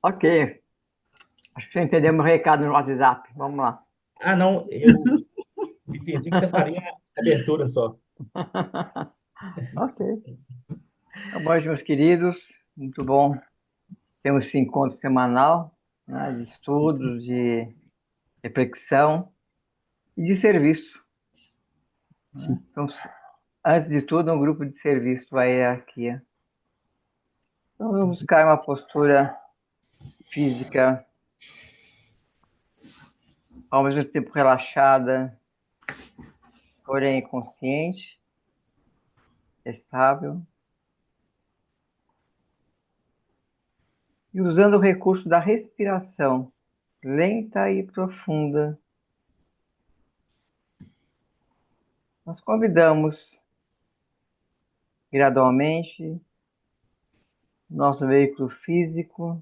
Ok, acho que você entendeu meu recado no WhatsApp. Vamos lá. Ah, não, eu entendi que você faria a abertura só. Ok. Então, bom, meus queridos, muito bom. Temos esse encontro semanal, né, de estudos, de reflexão e de serviço. Sim. Então, antes de tudo, um grupo de serviço, a hierarquia. Então, vamos buscar uma postura física, ao mesmo tempo relaxada, porém consciente, estável, e usando o recurso da respiração lenta e profunda, nós convidamos gradualmente nosso veículo físico,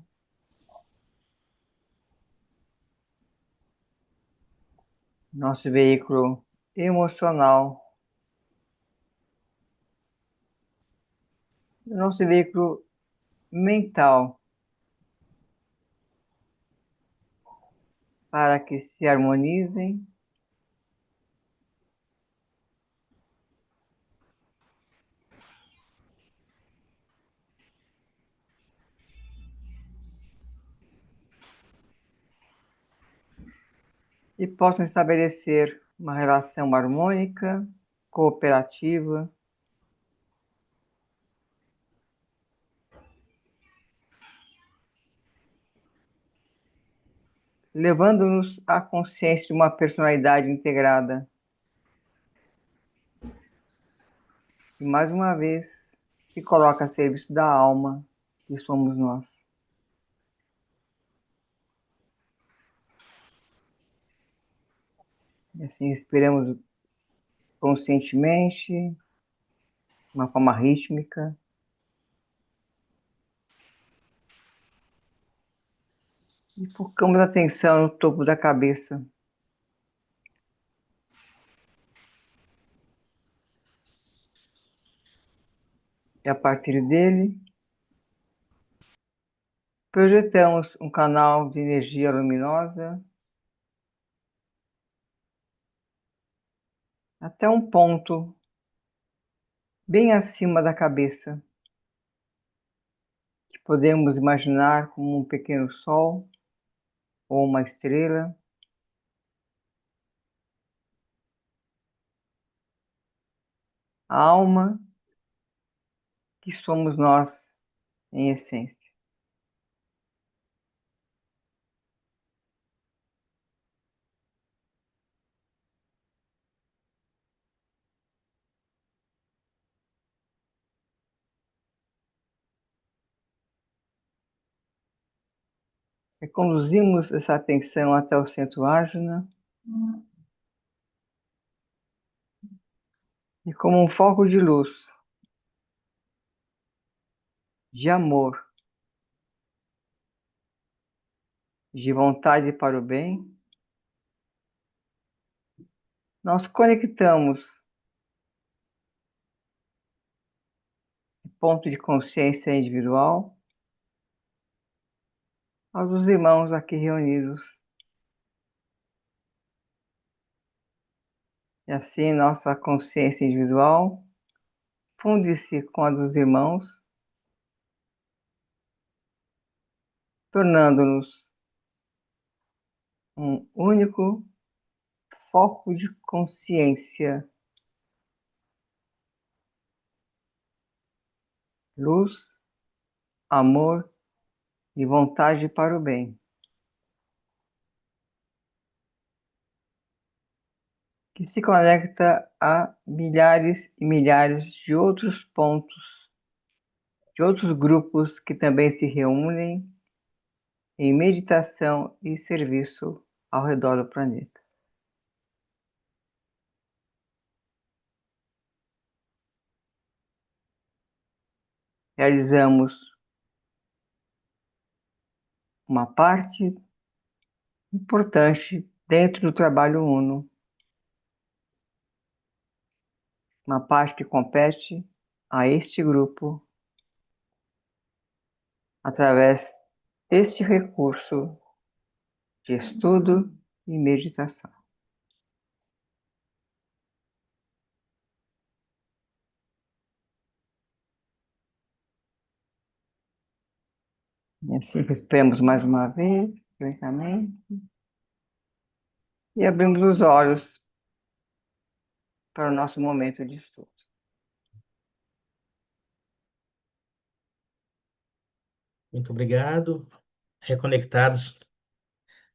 nosso veículo emocional, e nosso veículo mental, para que se harmonizem e possam estabelecer uma relação harmônica, cooperativa, levando-nos à consciência de uma personalidade integrada. E mais uma vez, se coloca a serviço da alma, que somos nós. E assim respiramos conscientemente, de uma forma rítmica, e focamos a atenção no topo da cabeça. E a partir dele, projetamos um canal de energia luminosa até um ponto bem acima da cabeça, que podemos imaginar como um pequeno sol ou uma estrela. A alma que somos nós em essência. Reconduzimos essa atenção até o centro ágina e, como um foco de luz, de amor, de vontade para o bem, nós conectamos o ponto de consciência individual aos dos irmãos aqui reunidos. E assim nossa consciência individual funde-se com a dos irmãos, tornando-nos um único foco de consciência, luz, amor e vontade para o bem, que se conecta a milhares e milhares de outros pontos, de outros grupos que também se reúnem em meditação e serviço ao redor do planeta. Realizamos uma parte importante dentro do trabalho Uno, uma parte que compete a este grupo através este recurso de estudo e meditação. E assim respiramos mais uma vez, lentamente, e abrimos os olhos para o nosso momento de estudo. Muito obrigado. Reconectados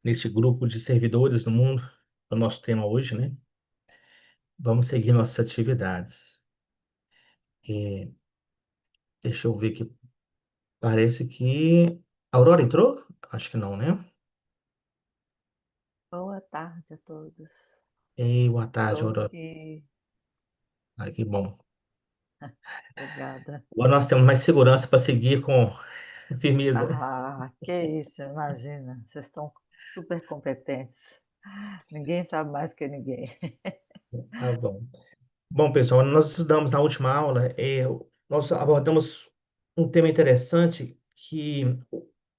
neste grupo de servidores do mundo, o nosso tema hoje, né? Vamos seguir nossas atividades. É, deixa eu ver aqui. Parece que a Aurora entrou? Acho que não, né? Boa tarde a todos. Ei, boa tarde, Estou Aurora. aqui. Ai, que bom. Obrigada. Agora nós temos mais segurança para seguir com firmeza. Ah, que isso, imagina. Vocês estão super competentes. Ninguém sabe mais que ninguém. Tá bom. Bom, pessoal, nós estudamos na última aula, nós abordamos um tema interessante que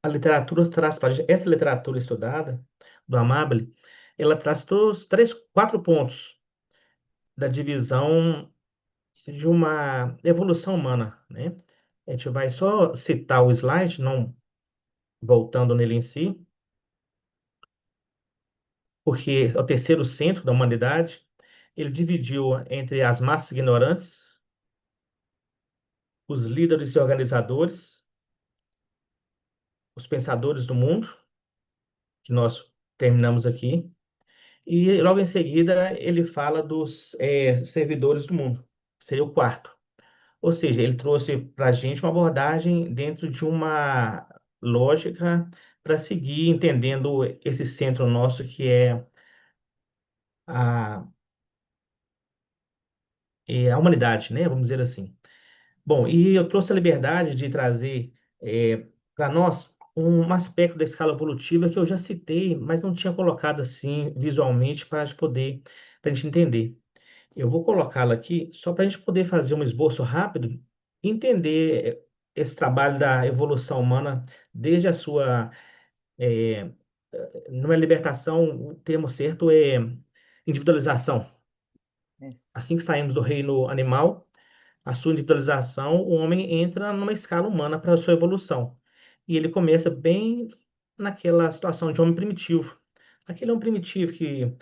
a literatura traz para a gente. Essa literatura estudada, do Amable, ela traz todos, três, quatro pontos da divisão de uma evolução humana, né? A gente vai só citar o slide, não voltando nele em si, porque é o terceiro centro da humanidade. Ele dividiu entre as massas ignorantes, os líderes e organizadores, os pensadores do mundo, que nós terminamos aqui, e logo em seguida ele fala dos servidores do mundo, seria o quarto. Ou seja, ele trouxe para a gente uma abordagem dentro de uma lógica para seguir entendendo esse centro nosso que é a, a humanidade, né? Vamos dizer assim. Bom, e eu trouxe a liberdade de trazer para nós um aspecto da escala evolutiva que eu já citei, mas não tinha colocado assim visualmente para a gente poder, para a gente entender. Eu vou colocá-la aqui só para a gente poder fazer um esboço rápido, e entender esse trabalho da evolução humana desde a sua, é, não é libertação, o termo certo é individualização. Assim que saímos do reino animal, a sua individualização, o homem entra numa escala humana para a sua evolução. E ele começa bem naquela situação de homem primitivo. Aquele homem primitivo que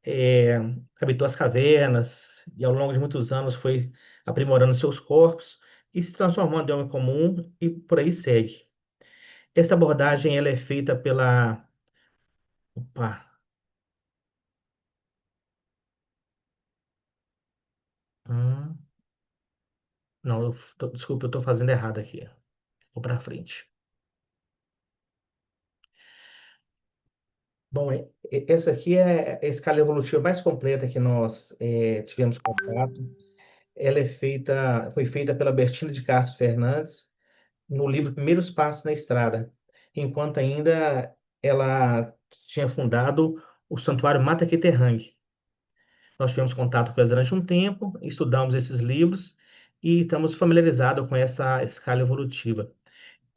é, habitou as cavernas e ao longo de muitos anos foi aprimorando seus corpos e se transformando em homem comum e por aí segue. Essa abordagem ela é feita pela... Opa, hum, não, desculpa, eu estou fazendo errado aqui. Vou para frente. Bom, essa aqui é a escala evolutiva mais completa que nós tivemos contato. Ela foi feita pela Bertina de Castro Fernandes no livro Primeiros Passos na Estrada, enquanto ainda ela tinha fundado o Santuário Mata Quiterrangue. Nós tivemos contato com ela durante um tempo, estudamos esses livros e estamos familiarizados com essa escala evolutiva.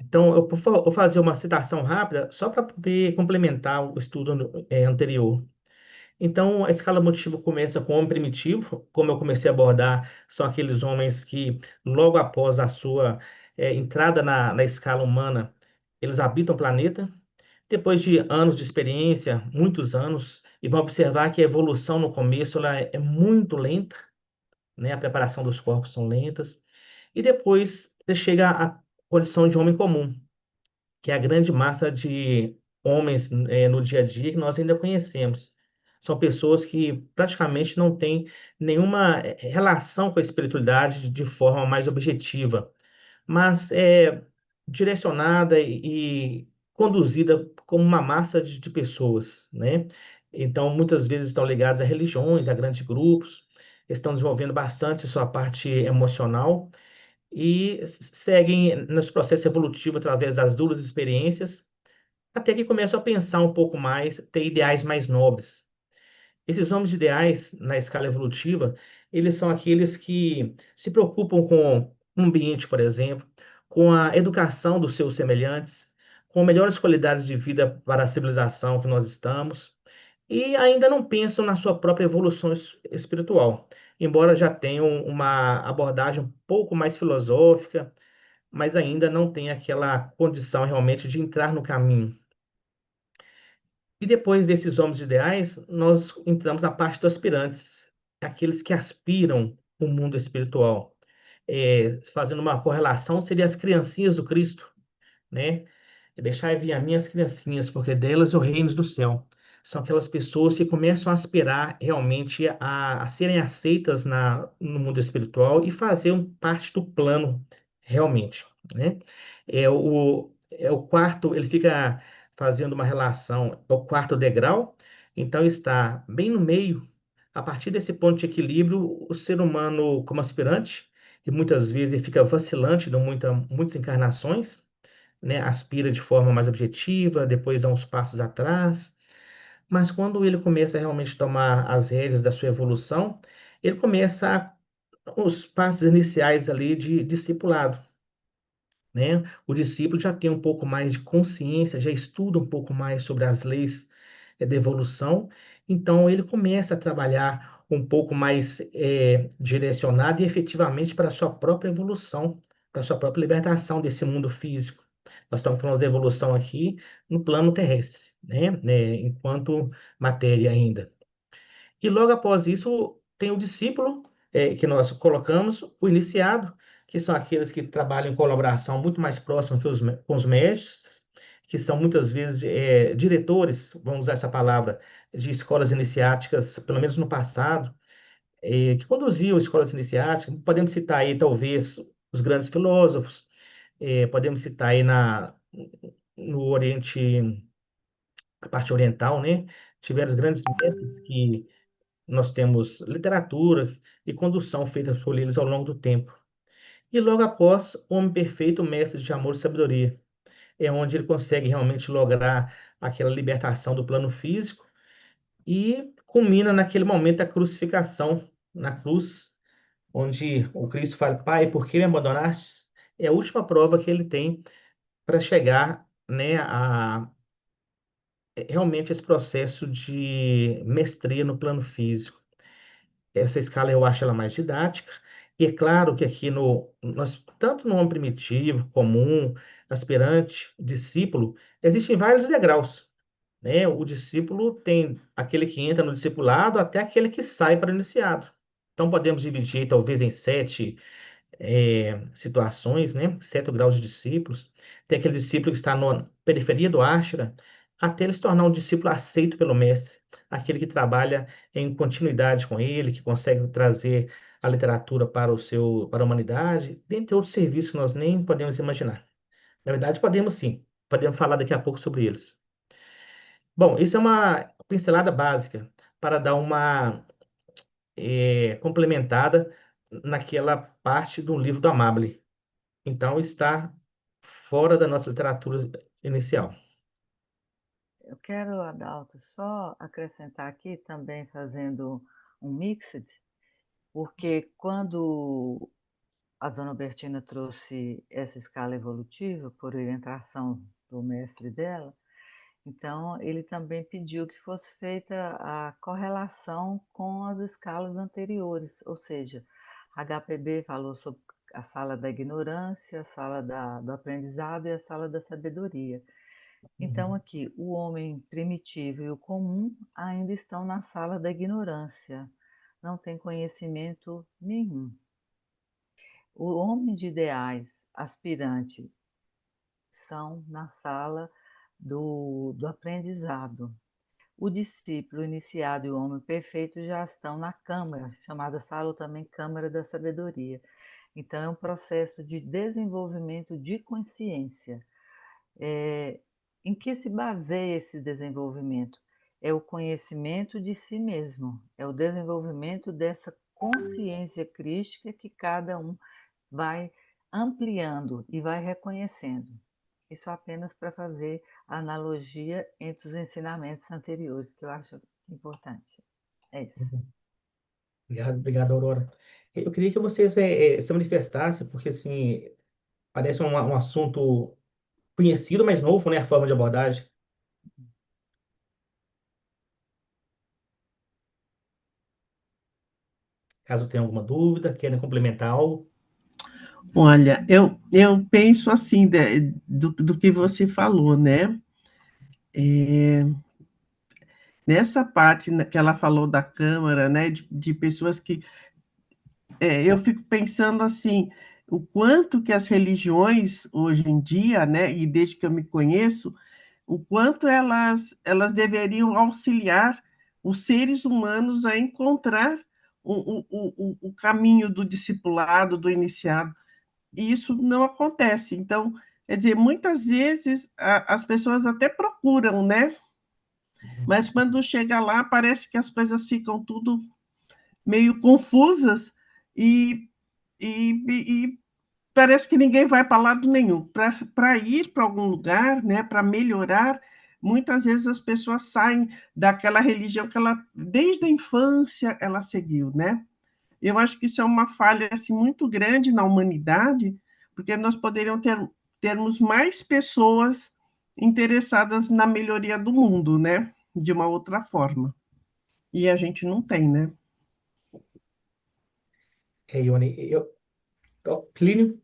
Então, vou fazer uma citação rápida só para poder complementar o estudo anterior. Então, a escala evolutiva começa com o homem primitivo, como eu comecei a abordar, são aqueles homens que, logo após a sua entrada na escala humana, eles habitam o planeta. Depois de anos de experiência, muitos anos, e vão observar que a evolução no começo ela é muito lenta, né? A preparação dos corpos são lentas, e depois você chega à condição de homem comum, que é a grande massa de homens no dia a dia que nós ainda conhecemos. São pessoas que praticamente não têm nenhuma relação com a espiritualidade de forma mais objetiva, mas é direcionada e conduzida como uma massa de pessoas, né? Então, muitas vezes estão ligadas a religiões, a grandes grupos, estão desenvolvendo bastante sua parte emocional e seguem nesse processo evolutivo através das duras experiências, até que começam a pensar um pouco mais, ter ideais mais nobres. Esses homens ideais, na escala evolutiva, eles são aqueles que se preocupam com o ambiente, por exemplo, com a educação dos seus semelhantes, com melhores qualidades de vida para a civilização que nós estamos, e ainda não pensam na sua própria evolução espiritual, embora já tenham uma abordagem um pouco mais filosófica, mas ainda não tem aquela condição realmente de entrar no caminho. E depois desses homens ideais, nós entramos na parte dos aspirantes, aqueles que aspiram o mundo espiritual. Fazendo uma correlação, seria as criancinhas do Cristo, né? Deixai vir a minhas criancinhas, porque delas é o reino do céu. São aquelas pessoas que começam a aspirar realmente a serem aceitas no mundo espiritual e fazer parte do plano realmente, né? É o quarto, ele fica fazendo uma relação, é o quarto degrau, então está bem no meio. A partir desse ponto de equilíbrio, o ser humano, como aspirante, e muitas vezes ele fica vacilante de muitas encarnações, né, aspira de forma mais objetiva, depois dá uns passos atrás, mas quando ele começa a realmente tomar as rédeas da sua evolução, ele começa os passos iniciais ali de discipulado, né? O discípulo já tem um pouco mais de consciência, já estuda um pouco mais sobre as leis da evolução, então ele começa a trabalhar um pouco mais direcionado e efetivamente para a sua própria evolução, para a sua própria libertação desse mundo físico. Nós estamos falando da evolução aqui no plano terrestre, né? Enquanto matéria ainda. E logo após isso, tem o discípulo, que nós colocamos, o iniciado, que são aqueles que trabalham em colaboração muito mais próxima que com os mestres, que são muitas vezes diretores, vamos usar essa palavra, de escolas iniciáticas, pelo menos no passado, que conduziam escolas iniciáticas. Podemos citar aí, talvez, os grandes filósofos, podemos citar aí no Oriente, a parte oriental, né? Tiveram os grandes mestres que nós temos literatura e condução feita por eles ao longo do tempo. E logo após, o homem perfeito, mestre de amor e sabedoria, é onde ele consegue realmente lograr aquela libertação do plano físico e culmina naquele momento da crucificação, na cruz, onde o Cristo fala: Pai, por que me abandonaste? É a última prova que ele tem para chegar, né, a realmente esse processo de mestria no plano físico. Essa escala eu acho ela mais didática, e é claro que aqui tanto no homem primitivo, comum, aspirante, discípulo, existem vários degraus, né? O discípulo tem aquele que entra no discipulado até aquele que sai para o iniciado. Então podemos dividir talvez em 7 situações, né? 7 graus de discípulos. Tem aquele discípulo que está na periferia do ashram, até ele se tornar um discípulo aceito pelo mestre, aquele que trabalha em continuidade com ele, que consegue trazer a literatura para a humanidade, dentre outros serviços que nós nem podemos imaginar. Na verdade, podemos sim, podemos falar daqui a pouco sobre eles. Bom, isso é uma pincelada básica para dar uma complementada naquela parte do livro do Amable. Então, está fora da nossa literatura inicial. Eu quero, Adalto, só acrescentar aqui também fazendo um mixed, porque quando a dona Bertina trouxe essa escala evolutiva por orientação do mestre dela, então ele também pediu que fosse feita a correlação com as escalas anteriores, ou seja, HPB falou sobre a sala da ignorância, a sala do aprendizado e a sala da sabedoria. Então, aqui, o homem primitivo e o comum ainda estão na sala da ignorância, não tem conhecimento nenhum. Os homens de ideais, aspirante, são na sala do aprendizado. O discípulo iniciado e o homem perfeito já estão na câmara, chamada sala ou também câmara da sabedoria. Então, é um processo de desenvolvimento de consciência. Em que se baseia esse desenvolvimento? É o conhecimento de si mesmo, é o desenvolvimento dessa consciência crística que cada um vai ampliando e vai reconhecendo. Isso apenas para fazer a analogia entre os ensinamentos anteriores, que eu acho importante. É isso. Obrigado, Aurora. Eu queria que vocês se manifestassem, porque assim, parece um assunto conhecido, mas novo, né, a forma de abordagem. Caso tenha alguma dúvida, queiram complementar algo. Olha, eu penso assim, do que você falou, né? Nessa parte que ela falou da Câmara, né, de pessoas que. Eu fico pensando assim, o quanto que as religiões, hoje em dia, né, e desde que eu me conheço, o quanto elas deveriam auxiliar os seres humanos a encontrar o caminho do discipulado, do iniciado. E isso não acontece. Então, quer dizer, muitas vezes as pessoas até procuram, né? Mas quando chega lá, parece que as coisas ficam tudo meio confusas e, e parece que ninguém vai para lado nenhum. Para ir para algum lugar, né, para melhorar, muitas vezes as pessoas saem daquela religião que ela, desde a infância, ela seguiu, né? Eu acho que isso é uma falha assim, muito grande na humanidade, porque nós poderíamos termos mais pessoas interessadas na melhoria do mundo, né? De uma outra forma. E a gente não tem, né? Ione, Plínio?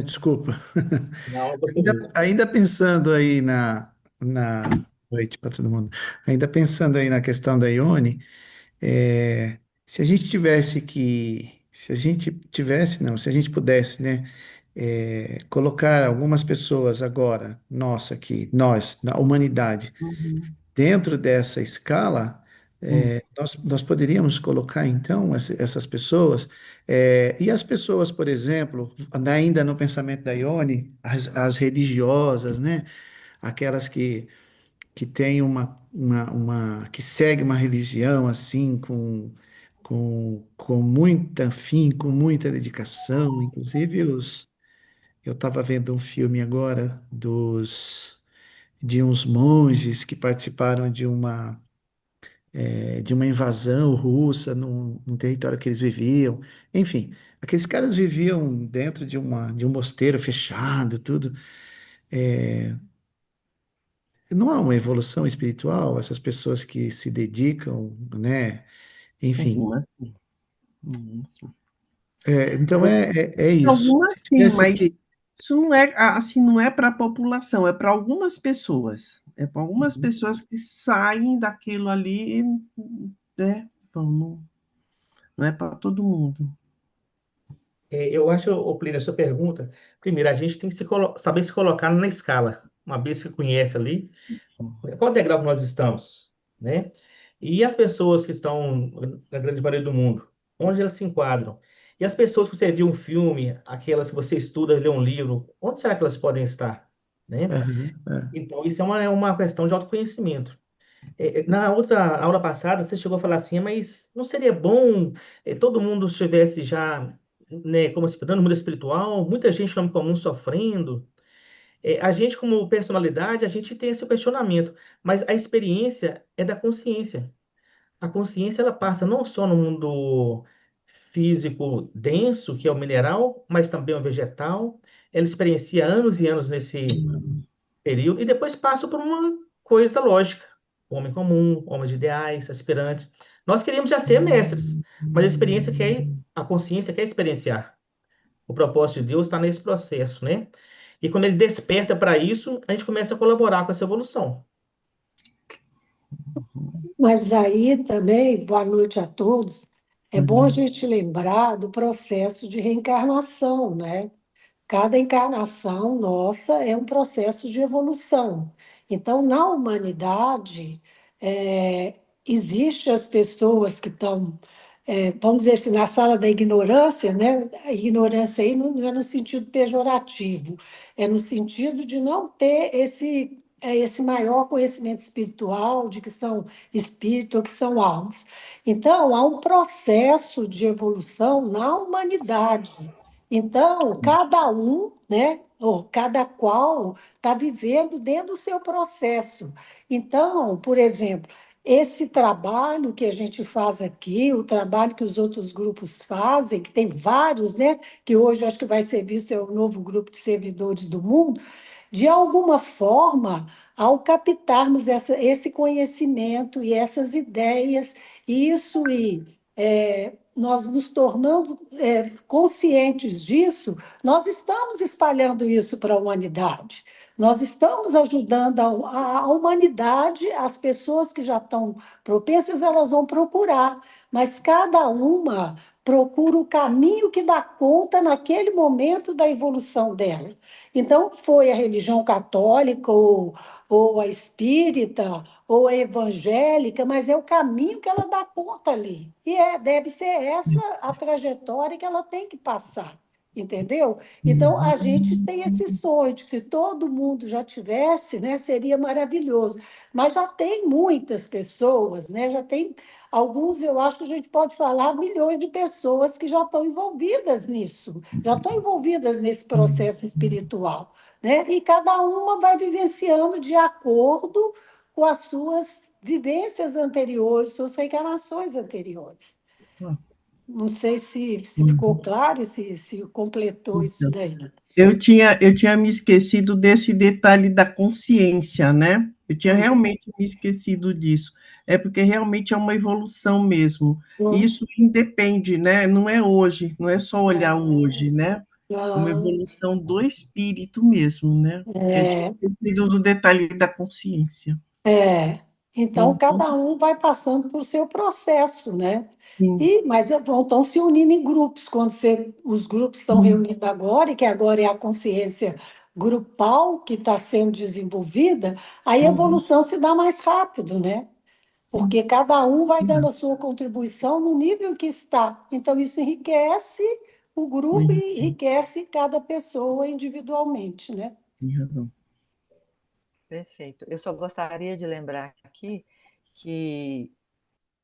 Desculpa. Não, é você Ainda, mesmo. ainda pensando aí na noite para todo mundo, ainda pensando aí na questão da Ione, se a gente tivesse que, se a gente tivesse, não, se a gente pudesse, né, colocar algumas pessoas agora, nossa, aqui, nós, na humanidade, Uhum. dentro dessa escala, Uhum. nós poderíamos colocar, então, essas pessoas, e as pessoas, por exemplo, ainda no pensamento da Ione, as religiosas, né? Aquelas que têm que segue uma religião, assim, com muita fim, com muita dedicação, inclusive eu estava vendo um filme agora de uns monges que participaram de uma invasão russa num território que eles viviam. Enfim, aqueles caras viviam dentro de um mosteiro fechado, tudo. Não há uma evolução espiritual, essas pessoas que se dedicam, né? Enfim, Algumas sim. Uhum. então é isso. Algumas Se sim, tivesse mas que. isso não é assim, não é para a população, é para algumas pessoas. É para algumas pessoas que saem daquilo ali, né? Vão, não é para todo mundo. Eu acho, Plínio, a sua pergunta, primeiro, a gente tem que saber se colocar na escala, uma vez que conhece ali, qual degrau que nós estamos, né? E as pessoas que estão na grande maioria do mundo, onde elas se enquadram? E as pessoas que você viu um filme, aquelas que você estuda, lê um livro, onde será que elas podem estar, né? Aham, Então, isso é uma questão de autoconhecimento. Na outra aula passada, você chegou a falar assim, mas não seria bom todo mundo estivesse já, né, como se no mundo espiritual, muita gente no homem comum sofrendo. A gente, como personalidade, a gente tem esse questionamento, mas a experiência é da consciência. A consciência, ela passa não só no mundo físico denso, que é o mineral, mas também o vegetal. Ela experiencia anos e anos nesse período e depois passa por uma coisa lógica. Homem comum, homens de ideais, aspirantes. Nós queríamos já ser mestres, mas a experiência quer, a consciência quer experienciar. O propósito de Deus está nesse processo, né? E quando ele desperta para isso, a gente começa a colaborar com essa evolução. Mas aí também, boa noite a todos, é bom a uhum, gente lembrar do processo de reencarnação, né? Cada encarnação nossa é um processo de evolução. Então, na humanidade, existem as pessoas que estão, vamos dizer assim, na sala da ignorância, né? A ignorância aí não é no sentido pejorativo, é no sentido de não ter esse maior conhecimento espiritual de que são espírito ou que são almas. Então, há um processo de evolução na humanidade. Então, cada um, né, ou cada qual está vivendo dentro do seu processo. Então, por exemplo, esse trabalho que a gente faz aqui, o trabalho que os outros grupos fazem, que tem vários, né, que hoje acho que vai servir o seu novo grupo de servidores do mundo, De alguma forma, ao captarmos esse conhecimento e essas ideias, isso nós nos tornando conscientes disso, nós estamos espalhando isso para a humanidade. Nós estamos ajudando a humanidade, as pessoas que já estão propensas, elas vão procurar, mas cada uma procura o caminho que dá conta naquele momento da evolução dela. Então, foi a religião católica, ou a espírita, ou a evangélica, mas é o caminho que ela dá conta ali. E deve ser essa a trajetória que ela tem que passar. Entendeu? Então, a gente tem esse sonho de que se todo mundo já tivesse, né, seria maravilhoso. Mas já tem muitas pessoas, né? Já tem alguns, eu acho que a gente pode falar, milhões de pessoas que já estão envolvidas nisso, já estão envolvidas nesse processo espiritual, né? E cada uma vai vivenciando de acordo com as suas vivências anteriores, suas reencarnações anteriores. Não sei se ficou claro, se completou isso Então, daí. eu tinha me esquecido desse detalhe da consciência, né? Eu tinha realmente me esquecido disso. É porque realmente é uma evolução mesmo. E isso independe, né? Não é hoje, não é só olhar o hoje, né? É uma evolução do espírito mesmo, né? Eu tinha esquecido do detalhe da consciência. Então, Uhum, cada um vai passando por seu processo, né? sim. Mas estão se unindo em grupos. Quando os grupos estão reunidos agora, e que agora é a consciência grupal que está sendo desenvolvida, aí a evolução se dá mais rápido, né? Porque cada um vai dando a sua contribuição no nível que está. Então, isso enriquece o grupo e enriquece cada pessoa individualmente, né? Tem razão. Perfeito. Eu só gostaria de lembrar aqui que,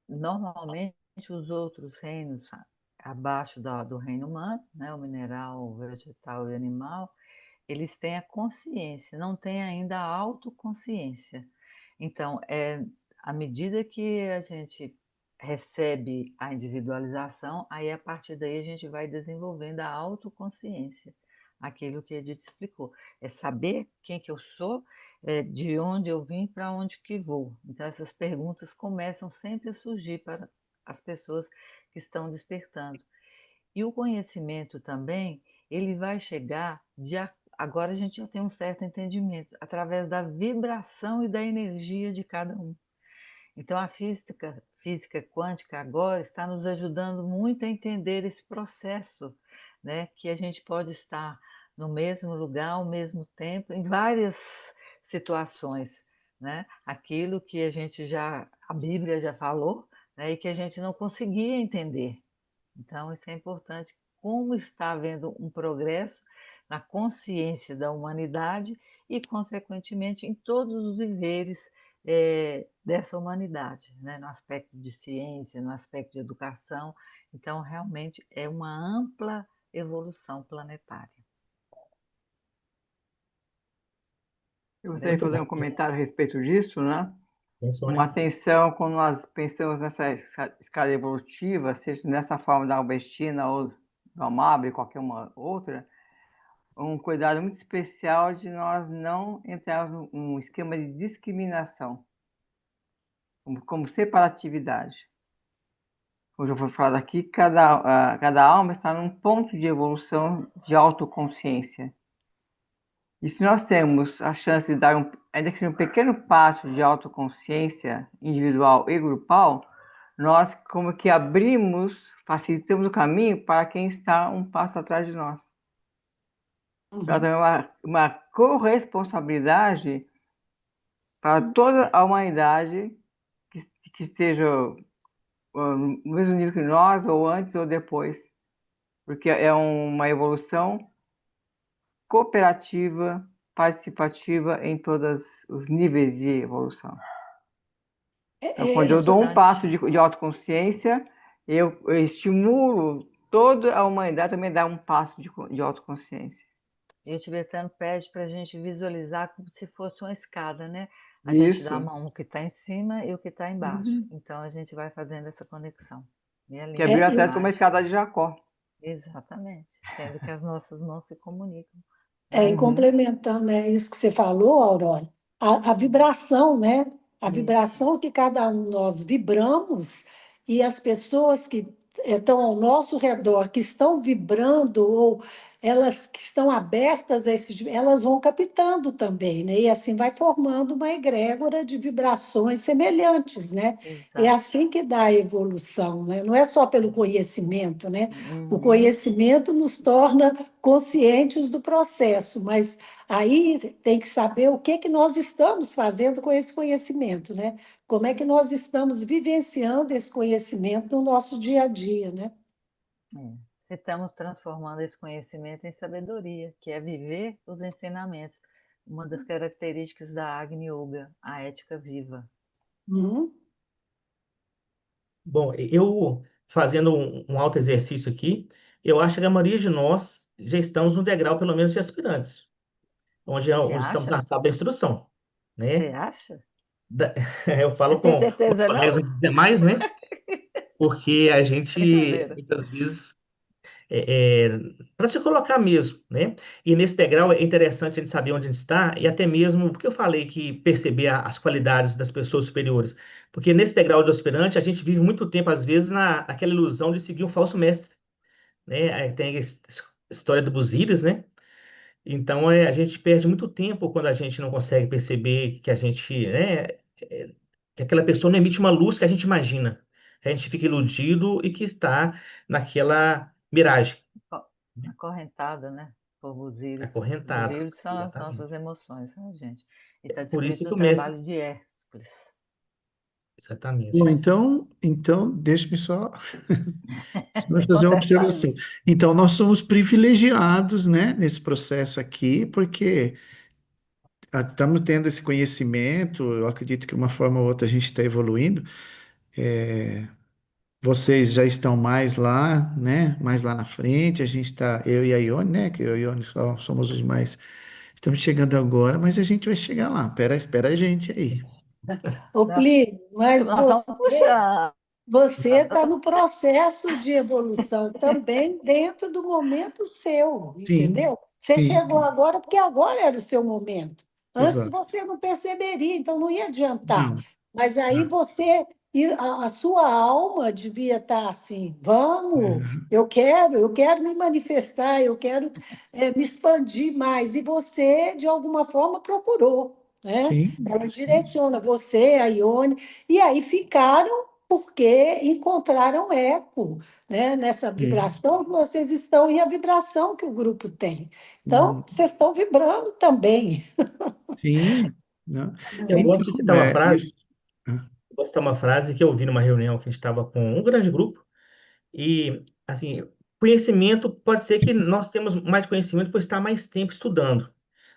normalmente, os outros reinos abaixo do reino humano, né, o mineral, o vegetal e o animal, eles têm a consciência, não têm ainda a autoconsciência. Então, à medida que a gente recebe a individualização, aí a partir daí a gente vai desenvolvendo a autoconsciência, aquilo que a Edith explicou. É saber quem que eu sou, de onde eu vim, para onde que vou. Então, essas perguntas começam sempre a surgir para as pessoas que estão despertando. E o conhecimento também, ele vai chegar agora a gente já tem um certo entendimento, através da vibração e da energia de cada um. Então, a física quântica agora está nos ajudando muito a entender esse processo, né? Que a gente pode estar no mesmo lugar, ao mesmo tempo, em várias situações, né? Aquilo que a Bíblia já falou, né? E que a gente não conseguia entender. Então, isso é importante, como está havendo um progresso na consciência da humanidade e, consequentemente, em todos os viveres dessa humanidade, né? No aspecto de ciência, no aspecto de educação. Então, realmente, é uma ampla evolução planetária. Eu gostaria de Muito fazer bom. um comentário a respeito disso, né? Bem, Uma Sônia. atenção quando nós pensamos nessa escala evolutiva, seja nessa forma da Albertina ou do Amable, qualquer uma outra, um cuidado muito especial de nós não entrarmos num esquema de discriminação, como separatividade. Como já foi falado aqui, cada alma está num ponto de evolução de autoconsciência. E se nós temos a chance de dar, ainda que seja um pequeno passo de autoconsciência individual e grupal, nós como que facilitamos o caminho para quem está um passo atrás de nós. Então, também é uma corresponsabilidade para toda a humanidade que esteja no mesmo nível que nós, ou antes ou depois, porque é uma evolução cooperativa, participativa em todos os níveis de evolução. Então, quando eu dou um passo de autoconsciência, eu estimulo toda a humanidade também a dar um passo de autoconsciência. E o tibetano pede para a gente visualizar como se fosse uma escada, né? A gente dá a mão o que está em cima e o que está embaixo. Então, a gente vai fazendo essa conexão. Que é até uma escada de Jacó. Exatamente. Sendo que as nossas mãos se comunicam E Uhum. complementando, né, isso que você falou, Aurora, a vibração, né? A Isso. vibração que cada um nós vibramos e as pessoas que estão ao nosso redor, que estão vibrando ou elas que estão abertas a esses, elas vão captando também, né? E assim vai formando uma egrégora de vibrações semelhantes, né? É Exato. assim que dá a evolução, né? Não é só pelo conhecimento, né? O Uhum. conhecimento nos torna conscientes do processo, mas aí tem que saber o que que nós estamos fazendo com esse conhecimento, né? Como é que nós estamos vivenciando esse conhecimento no nosso dia a dia, né? Se estamos transformando esse conhecimento em sabedoria, que é viver os ensinamentos. Uma das características da Agni Yoga, a ética viva. Uhum. Bom, eu fazendo um auto exercício aqui, eu acho que a maioria de nós já estamos no degrau, pelo menos, de aspirantes, onde Você estamos na acha? sala da instrução, Você né? acha? Eu Você falo tem com os certeza, colegas não? demais, né? Porque a gente, Brincadeira. muitas vezes, para se colocar mesmo, né? E nesse degrau é interessante a gente saber onde a gente está e até mesmo, porque eu falei que perceber as qualidades das pessoas superiores. Porque nesse degrau de aspirante, a gente vive muito tempo, às vezes, naquela ilusão de seguir um falso mestre, né? Aí tem a história do Busíris, né? Então, a gente perde muito tempo quando a gente não consegue perceber que a gente, né, é, que aquela pessoa não emite uma luz que a gente imagina. A gente fica iludido e que está naquela miragem, né? Acorrentada, né? Por Busíris. Acorrentado. Busíris são as nossas Exatamente. emoções, né, gente? E está Por isso descrito que no o mestre. trabalho de Hércules. Bom, Exatamente. então deixe-me só fazer uma Consertar. observação. Então, nós somos privilegiados, né, nesse processo aqui, porque estamos tendo esse conhecimento, eu acredito que uma forma ou outra a gente está evoluindo. Vocês já estão mais lá, né, mais lá na frente, a gente está, eu e a Ione, né, que eu e a Ione só somos os mais, estamos chegando agora, mas a gente vai chegar lá, espera a gente aí. Ô, Nós, Plínio, mas nós estamos puxando. você está no processo de evolução também dentro do momento seu, Sim, entendeu? Você sim, chegou agora porque agora era o seu momento. Antes exato. você não perceberia, então não ia adiantar. Não. Mas aí Ah, você, e a sua alma devia estar assim, vamos, é, eu quero me manifestar, eu quero me expandir mais. E você, de alguma forma, procurou, né? sim, Ela sim. direciona você, a Ione, e aí ficaram porque encontraram eco, né, nessa Sim. vibração que vocês estão e a vibração que o grupo tem. Então, Hum, vocês estão vibrando também. sim, né? Eu gosto de Então, citar uma frase, isso. Ah, eu gosto de citar uma frase que eu ouvi numa reunião que a gente estava com um grande grupo, e, assim, conhecimento, pode ser que nós temos mais conhecimento por estar mais tempo estudando,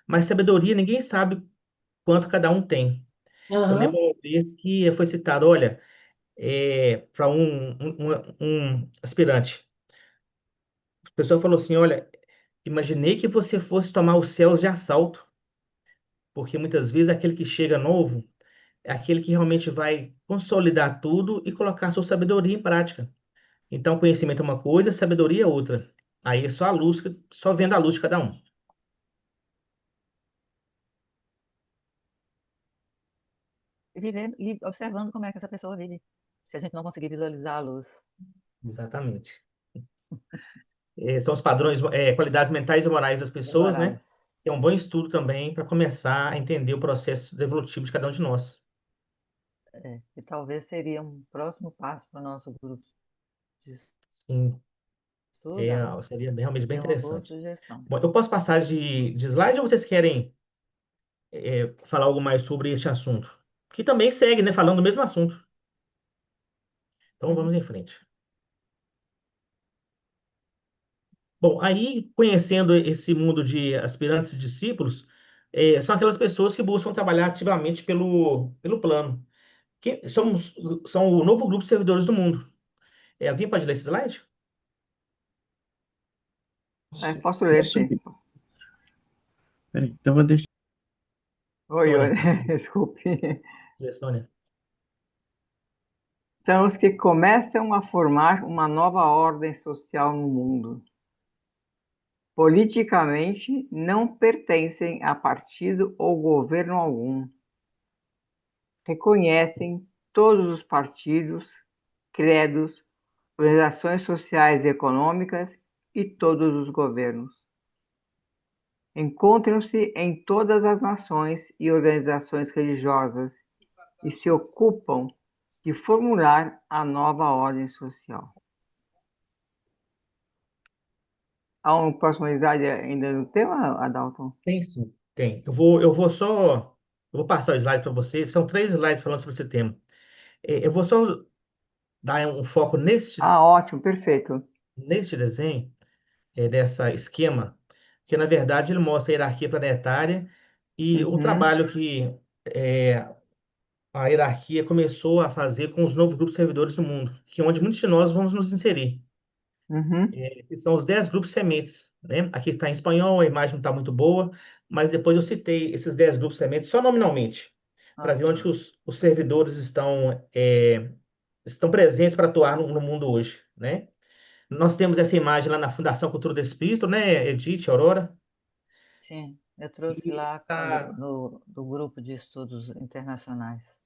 mas sabedoria ninguém sabe quanto cada um tem. Eu Aham. lembro uma vez que foi citado, olha, para um aspirante, a pessoa falou assim, olha, imaginei que você fosse tomar os céus de assalto, porque muitas vezes aquele que chega novo é aquele que realmente vai consolidar tudo e colocar a sua sabedoria em prática. Então, conhecimento é uma coisa, sabedoria é outra. Aí é só a luz, só vendo a luz de cada um. Vivendo e observando como é que essa pessoa vive. Se a gente não conseguir visualizar a luz. Exatamente. São os padrões, qualidades mentais e morais das E pessoas, né? morais. É um bom estudo também para começar a entender o processo evolutivo de cada um de nós. E talvez seria um próximo passo para o nosso grupo de Sim, estudo, Adalto. seria realmente bem É uma boa interessante. sugestão. Bom, eu posso passar de slide ou vocês querem falar algo mais sobre este assunto? Que também segue, né? Falando do mesmo assunto. Então vamos Uhum. em frente. Bom, aí conhecendo esse mundo de aspirantes e discípulos, são aquelas pessoas que buscam trabalhar ativamente pelo plano. São o novo grupo de servidores do mundo. Alguém pode ler esse slide? Posso ler, Posso sim. ler? Peraí, então vou deixar. Oi, oi, Sônia, desculpe. lê, Sônia. São os que começam a formar uma nova ordem social no mundo. politicamente não pertencem a partido ou governo algum. Reconhecem todos os partidos, credos, organizações sociais e econômicas e todos os governos. Encontram-se em todas as nações e organizações religiosas e se ocupam de formular a nova ordem social. Há uma próxima slide ainda no tema, Adalton? Tem sim, tem. Eu vou passar o slide para você. São 3 slides falando sobre esse tema. Eu vou só dar um foco Ah, ótimo, perfeito. neste desenho, dessa esquema, que na verdade ele mostra a hierarquia planetária e o Uhum, trabalho que é, a hierarquia começou a fazer com os novos grupos servidores do mundo, que é onde muitos de nós vamos nos inserir. uhum. Que são os 10 grupos sementes, né? Aqui está em espanhol, a imagem não está muito boa, mas depois eu citei esses 10 grupos sementes só nominalmente, para ver onde que Ótimo. os servidores estão presentes para atuar no mundo hoje, né? Nós temos essa imagem lá na Fundação Cultura do Espírito, né, Edith, Aurora? Sim, eu trouxe E lá tá, do grupo de estudos internacionais.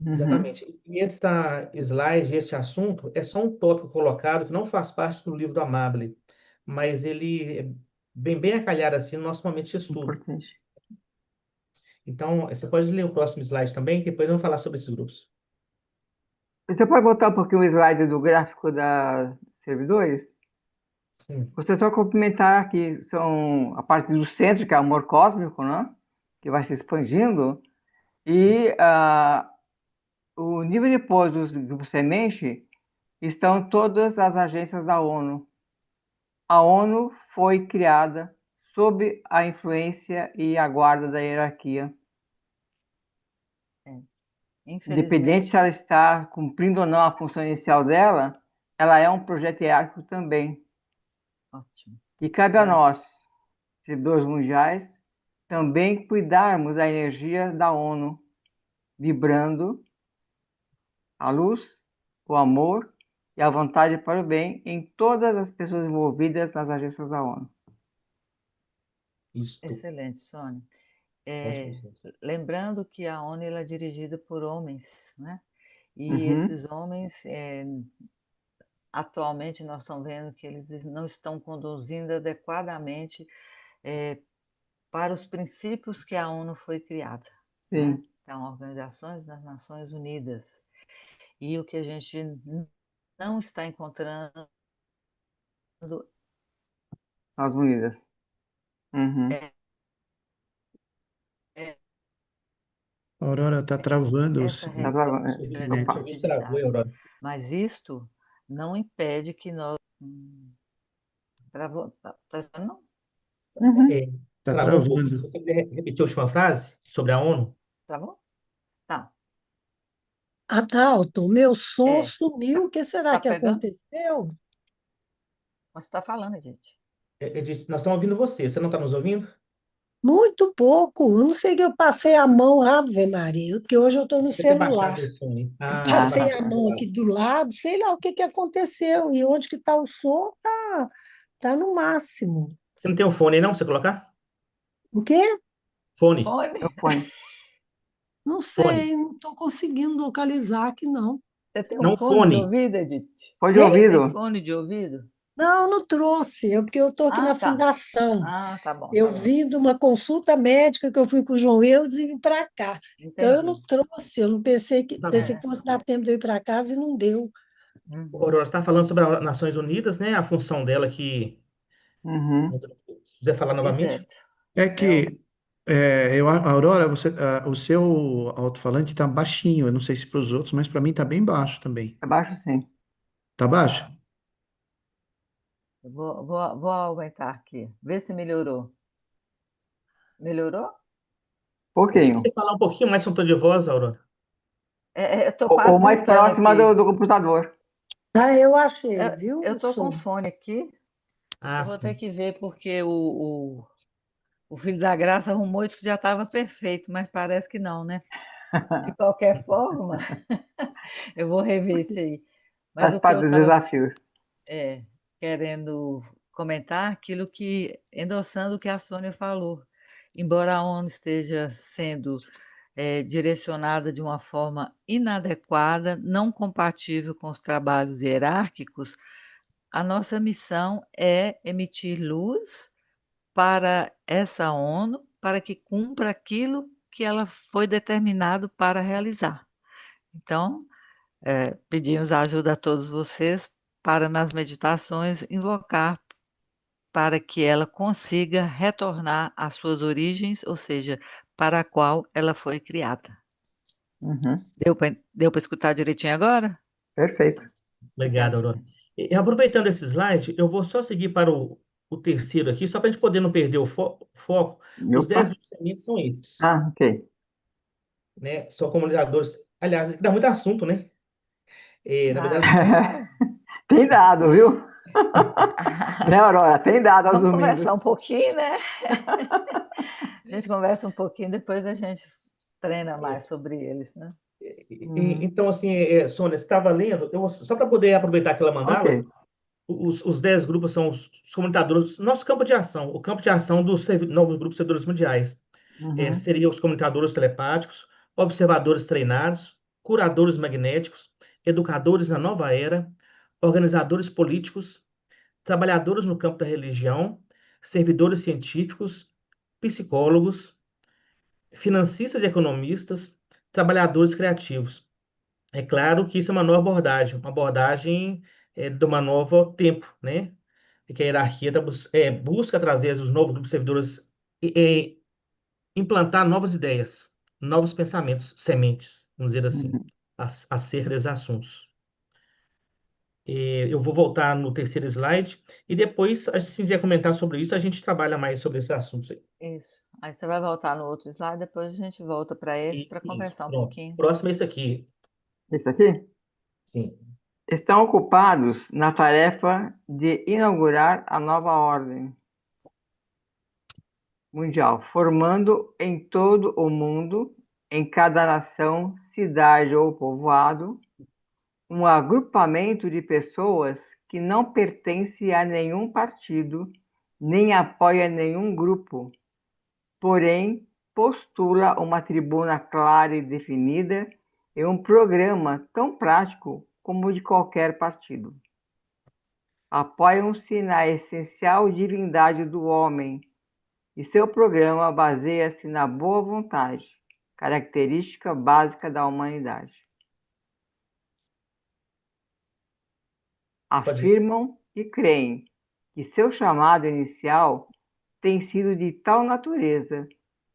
Uhum. exatamente. E essa slide, este assunto, é só um tópico colocado que não faz parte do livro do Amable, mas ele é bem a calhar assim no nosso momento de estudo. Importante. Então, você pode ler o próximo slide também, que depois vamos falar sobre esses grupos. Você pode botar um pouquinho o slide do gráfico da servidores? Sim. Você só complementar que são a parte do centro, que é o amor cósmico, né? Que vai se expandindo, e o nível depois dos grupos semente estão todas as agências da ONU. A ONU foi criada sob a influência e a guarda da hierarquia. É. Independente se Infelizmente, ela está cumprindo ou não a função inicial dela, ela é um projeto hierárquico também. ótimo. E cabe a nós, servidores mundiais, também cuidarmos da energia da ONU, vibrando a luz, o amor e a vontade para o bem em todas as pessoas envolvidas nas agências da ONU. Isto. Excelente, Sônia. Ótimo, É, gente. lembrando que a ONU ela é dirigida por homens, né? E Uhum, esses homens, atualmente, nós estamos vendo que eles não estão conduzindo adequadamente para os princípios que a ONU foi criada, né? sim, Então, Organizações das Nações Unidas. E o que a gente não está encontrando as unidas. Uhum. é, é A Aurora está travando o essa seu Tá travando. Sua Opa. vídeo travou, representatividade. Aurora. Mas isto não impede que nós. Travou? Não? Uhum. É, Está travou um pouco. Se travando. você quiser repetir a última frase sobre a ONU, Travou? Tá. Adalto, meu som É. sumiu. O que será Tá que pegando? aconteceu? Você está falando, gente. nós estamos ouvindo você. Você não está nos ouvindo? Muito pouco. Eu não sei que eu passei a mão, Ave Maria, porque hoje eu estou no Você ter baixado celular. o som aí. Eu Ah, ter Ah, passei tá. a baixado do mão aqui lado. do lado, sei lá o que que aconteceu. E onde que está o som? Tá no máximo. Você não tem um fone aí, não, pra você colocar? O quê? Fone. Fone? Microfone. Não Fone. sei, não estou conseguindo localizar aqui, não. Você tem um Não fone de fone. ouvido, Edith? Foi de Hein? Tem ouvido? fone de ouvido? Não, não trouxe, porque eu estou aqui Ah, na tá. fundação. Ah, tá bom, Eu tá bom. vim de uma consulta médica que eu fui com o João Eudes e vim para cá. Então, eu não Entendi. trouxe, eu não Tá pensei bom. que fosse dar tempo de eu ir para casa e não deu. Uhum. Aurora, você está falando sobre as Nações Unidas, né? A função dela que... Uhum. Se quiser falar novamente? Exato. É É o... que, Aurora, o seu alto-falante está baixinho. Eu não sei se para os outros, mas para mim está bem baixo também. Abaixo sim. Tá baixo? vou aumentar aqui. Vê se melhorou. Melhorou? Se você Pouquinho. falar um pouquinho mais no tom de voz, Aurora. Eu estou Ou quase mais gritando próxima aqui. do computador. Ah, eu achei, Eu viu, estou com som? fone aqui. Eu Ah, vou ter sim. que ver porque o Filho da Graça arrumou e disse que já estava perfeito, mas parece que não, né? De qualquer forma, eu vou rever isso aí. Mas Faz o que parte eu dos estava desafios. querendo comentar aquilo que, endossando o que a Sônia falou. Embora a ONU esteja sendo direcionada de uma forma inadequada, não compatível com os trabalhos hierárquicos, a nossa missão é emitir luz para essa ONU, para que cumpra aquilo que ela foi determinado para realizar. Então, pedimos a ajuda a todos vocês para, nas meditações, invocar para que ela consiga retornar às suas origens, ou seja, para a qual ela foi criada. Uhum. Deu para escutar direitinho agora? Perfeito. Obrigado, Aurora. E aproveitando esse slide, eu vou só seguir para o terceiro aqui, só para a gente poder não perder o foco. Os 10 Opa. grupos sementes são esses, Ah, ok. né? São comunicadores. Aliás, dá muito assunto, né? Na Ah, verdade, Tem dado, viu? Né, Aurora? Tem dado aos vamos domingos. conversar um pouquinho, né? A gente conversa um pouquinho, depois a gente treina mais sobre eles, né? então, assim, Sônia, você estava lendo, só para poder aproveitar aquela mandala, Ok. os 10 grupos são os comunicadores, nosso campo de ação, o campo de ação dos novos grupos servidores mundiais. Uhum. Seriam os comunicadores telepáticos, observadores treinados, curadores magnéticos, educadores na nova era, organizadores políticos, trabalhadores no campo da religião, servidores científicos, psicólogos, financistas e economistas, trabalhadores criativos. É claro que isso é uma abordagem de uma nova tempo, né? E que a hierarquia busca, através dos novos grupos de servidores, eh, implantar novas ideias, novos pensamentos, sementes, vamos dizer assim, Uhum. acerca desses assuntos. Eu vou voltar no terceiro slide e depois, se quiser comentar sobre isso, a gente trabalha mais sobre esses assuntos aí. Isso. Aí você vai voltar no outro slide, depois a gente volta para esse para Isso, conversar um pronto. pouquinho. Próximo é esse aqui. Isso aqui? Sim. Estão ocupados na tarefa de inaugurar a nova ordem mundial, formando em todo o mundo, em cada nação, cidade ou povoado, um agrupamento de pessoas que não pertence a nenhum partido, nem apoia nenhum grupo, porém postula uma tribuna clara e definida e um programa tão prático como o de qualquer partido. Apoiam-se na essencial divindade do homem e seu programa baseia-se na boa vontade, característica básica da humanidade. Pode ir. Afirmam e creem que seu chamado inicial tem sido de tal natureza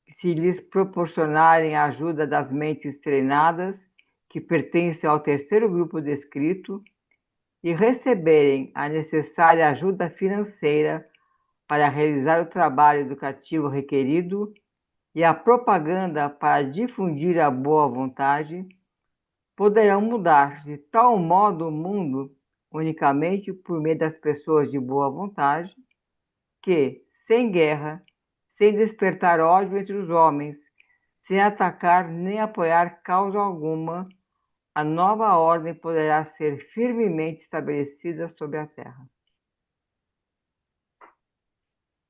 que, se lhes proporcionarem a ajuda das mentes treinadas, que pertencem ao terceiro grupo descrito, e receberem a necessária ajuda financeira para realizar o trabalho educativo requerido e a propaganda para difundir a boa vontade, poderão mudar de tal modo o mundo unicamente por meio das pessoas de boa vontade, que, sem guerra, sem despertar ódio entre os homens, sem atacar nem apoiar causa alguma, a nova ordem poderá ser firmemente estabelecida sobre a terra.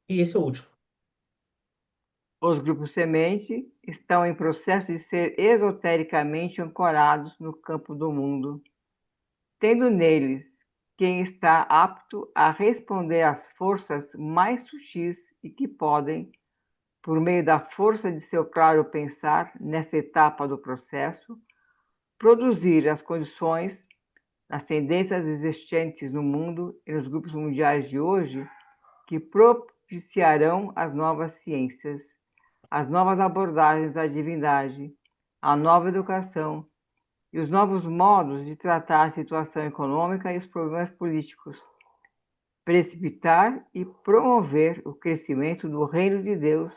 E esse é o último. Os grupos semente estão em processo de ser esotericamente ancorados no campo do mundo, tendo neles quem está apto a responder às forças mais sutis e que podem, por meio da força de seu claro pensar nessa etapa do processo, produzir as condições, as tendências existentes no mundo e nos grupos mundiais de hoje que propiciarão as novas ciências, as novas abordagens à divindade, a nova educação e os novos modos de tratar a situação econômica e os problemas políticos, precipitar e promover o crescimento do reino de Deus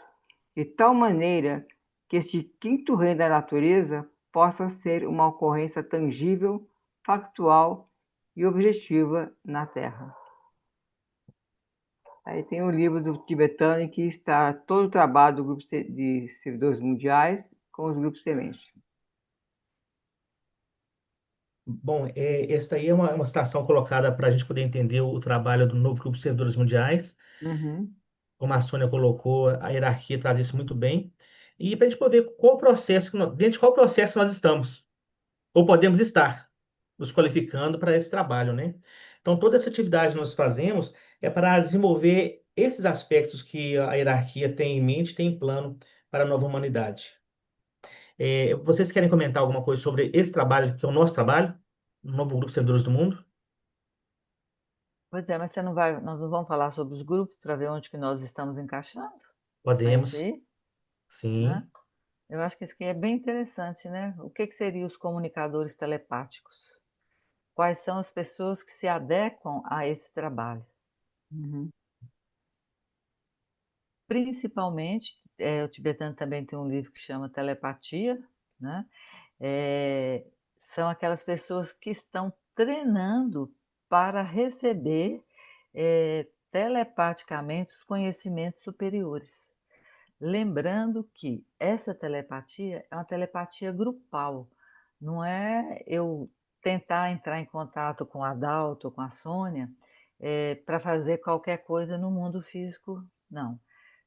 de tal maneira que este quinto reino da natureza possa ser uma ocorrência tangível, factual e objetiva na Terra. Aí tem o livro do tibetano em que está todo o trabalho do grupo de servidores mundiais com os grupos semente. Bom, essa aí é uma citação colocada para a gente poder entender o trabalho do novo grupo de servidores mundiais. Uhum. Como a Sônia colocou, a hierarquia traz isso muito bem. E para a gente poder ver qual o processo, dentro de qual processo nós estamos, ou podemos estar, nos qualificando para esse trabalho, né? Então, toda essa atividade que nós fazemos é para desenvolver esses aspectos que a hierarquia tem em mente, tem em plano para a nova humanidade. Vocês querem comentar alguma coisa sobre esse trabalho, que é o nosso trabalho, o novo grupo de servidores do mundo? Pois é, mas nós não vamos falar sobre os grupos para ver onde que nós estamos encaixando? Vai Podemos, ser, né? sim. Eu acho que isso aqui é bem interessante, né? O que seriam os comunicadores telepáticos? Quais são as pessoas que se adequam a esse trabalho? Uhum. Principalmente, o tibetano também tem um livro que chama Telepatia, né? São aquelas pessoas que estão treinando para receber telepaticamente os conhecimentos superiores. Lembrando que essa telepatia é uma telepatia grupal, não é eu tentar entrar em contato com a Adalto, com a Sônia, para fazer qualquer coisa no mundo físico, não.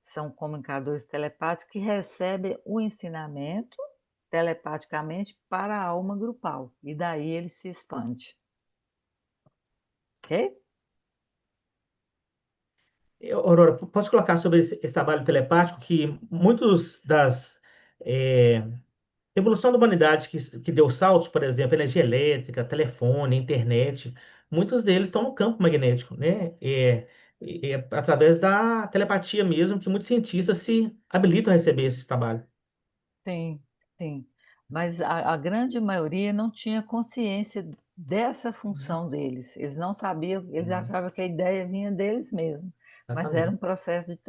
São comunicadores telepáticos que recebem o ensinamento telepaticamente para a alma grupal, e daí ele se expande. Ok? Aurora, posso colocar sobre esse trabalho telepático que muitos das evolução da humanidade que deu saltos, por exemplo, energia elétrica, telefone, internet, muitos deles estão no campo magnético, né? Através da telepatia mesmo, que muitos cientistas se habilitam a receber esse trabalho. Sim, sim. Mas a grande maioria não tinha consciência dessa função deles. Eles não sabiam, eles Uhum. achavam que a ideia vinha deles mesmos. Mas era um Exatamente. processo de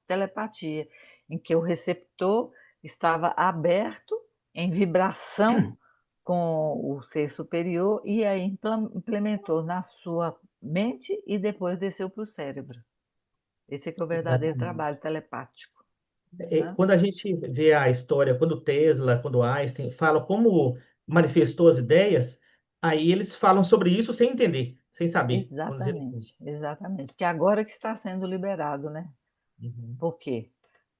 telepatia, em que o receptor estava aberto, em vibração com o ser superior, e aí implementou na sua mente e depois desceu para o cérebro. Esse é que é o verdadeiro Exatamente. trabalho telepático, né? Quando a gente vê a história, quando Tesla, quando Einstein falam como manifestou as ideias, aí eles falam sobre isso sem entender, sem saber, vamos dizer assim. Exatamente, exatamente. Porque agora que está sendo liberado, né? Uhum. Por quê?